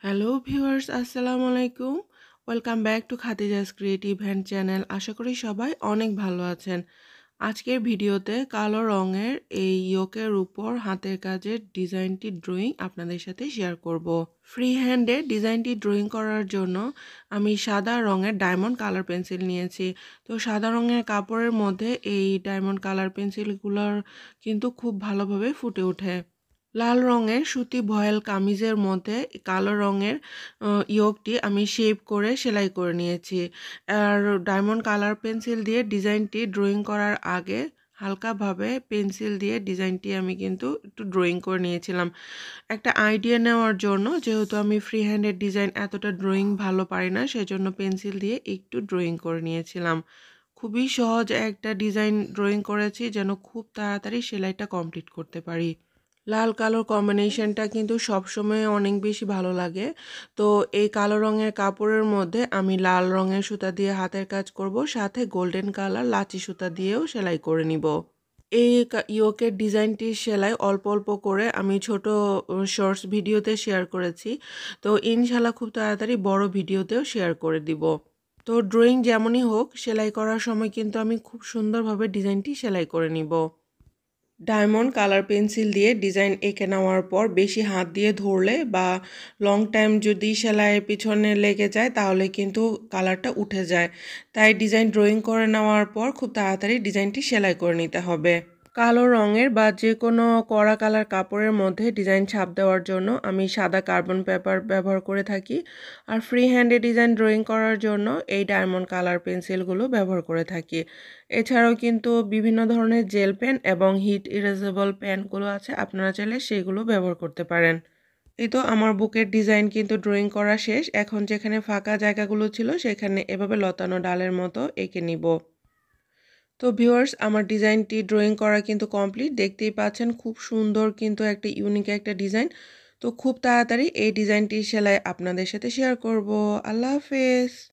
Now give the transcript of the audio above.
Hello viewers, আসসালামু আলাইকুম। Welcome back to Khadija's creative hand channel. আশা করি সবাই অনেক ভালো আছেন। আজকের ভিডিওতে কালো রঙের এই ইয়োকের উপর হাতের কাজের ডিজাইনটি ড্রয়িং আপনাদের সাথে শেয়ার করব। ফ্রি হ্যান্ডে ডিজাইনটি ড্রয়িং করার জন্য আমি সাদা রঙের ডায়মন্ড কালার পেন্সিল নিয়েছি। তো সাদা রঙের কাপড়ের মধ্যে এই ডায়মন্ড কালার পেন্সিলগুলোর কিন্তু খুব ভালোভাবে ফুটে ওঠে। লাল রঙের সুতি ভয়েল কামিজের মধ্যে কালো রঙের ইয়োগটি আমি শেপ করে সেলাই করে নিয়েছি। আর ডায়মন্ড কালার পেন্সিল দিয়ে ডিজাইনটি ড্রয়িং করার আগে হালকাভাবে পেন্সিল দিয়ে ডিজাইনটি আমি কিন্তু একটু ড্রয়িং করে নিয়েছিলাম একটা আইডিয়া নেওয়ার জন্য। যেহেতু আমি ফ্রি হ্যান্ডের ডিজাইন এতটা ড্রয়িং ভালো পারি না, সেজন্য পেন্সিল দিয়ে একটু ড্রয়িং করে নিয়েছিলাম। খুবই সহজ একটা ডিজাইন ড্রয়িং করেছি যেন খুব তাড়াতাড়ি সেলাইটা কমপ্লিট করতে পারি। লাল কালোর কম্বিনেশনটা কিন্তু সবসময় অনেক বেশি ভালো লাগে। তো এই কালো রঙের কাপড়ের মধ্যে আমি লাল রঙের সুতা দিয়ে হাতের কাজ করব, সাথে গোল্ডেন কালার লাচি সুতা দিয়েও সেলাই করে নিব। এই ইয়োকের ডিজাইনটির সেলাই অল্প অল্প করে আমি ছোট শর্টস ভিডিওতে শেয়ার করেছি। তো ইনশাল্লাহ খুব তাড়াতাড়ি বড় ভিডিওতেও শেয়ার করে দিব। তো ড্রয়িং যেমনই হোক, সেলাই করার সময় কিন্তু আমি খুব সুন্দরভাবে ডিজাইনটি সেলাই করে নিব। ডায়মন্ড কালার পেন্সিল দিয়ে ডিজাইন এঁকে নেওয়ার পর বেশি হাত দিয়ে ধরলে বা লং টাইম যদি সেলাইয়ের পিছনে লেগে যায় তাহলে কিন্তু কালারটা উঠে যায়। তাই ডিজাইন ড্রয়িং করে নেওয়ার পর খুব তাড়াতাড়ি ডিজাইনটি সেলাই করে নিতে হবে। কালো রঙের বা যে কোনো কড়া কালার কাপড়ের মধ্যে ডিজাইন ছাপ দেওয়ার জন্য আমি সাদা কার্বন পেপার ব্যবহার করে থাকি। আর ফ্রি হ্যান্ডে ডিজাইন ড্রয়িং করার জন্য এই ডায়মন্ড কালার পেন্সিলগুলো ব্যবহার করে থাকি। এছাড়াও কিন্তু বিভিন্ন ধরনের জেল পেন এবং হিট ইরেজেবল পেনগুলো আছে, আপনারা চাইলে সেগুলো ব্যবহার করতে পারেন। এই তো আমার বুকের ডিজাইন কিন্তু ড্রয়িং করা শেষ। এখন যেখানে ফাঁকা জায়গাগুলো ছিল সেখানে এভাবে লতানো ডালের মতো এঁকে নিব। তো ভিউয়ার্স, আমার ডিজাইনটি ড্রয়িং করা কিন্তু কমপ্লিট। দেখতেই পাচ্ছেন খুব সুন্দর কিন্তু একটা ইউনিক একটা ডিজাইন। তো খুব তাড়াতাড়ি এই ডিজাইনটির সেলাই আপনাদের সাথে শেয়ার করব। আল্লাহ হাফেজ।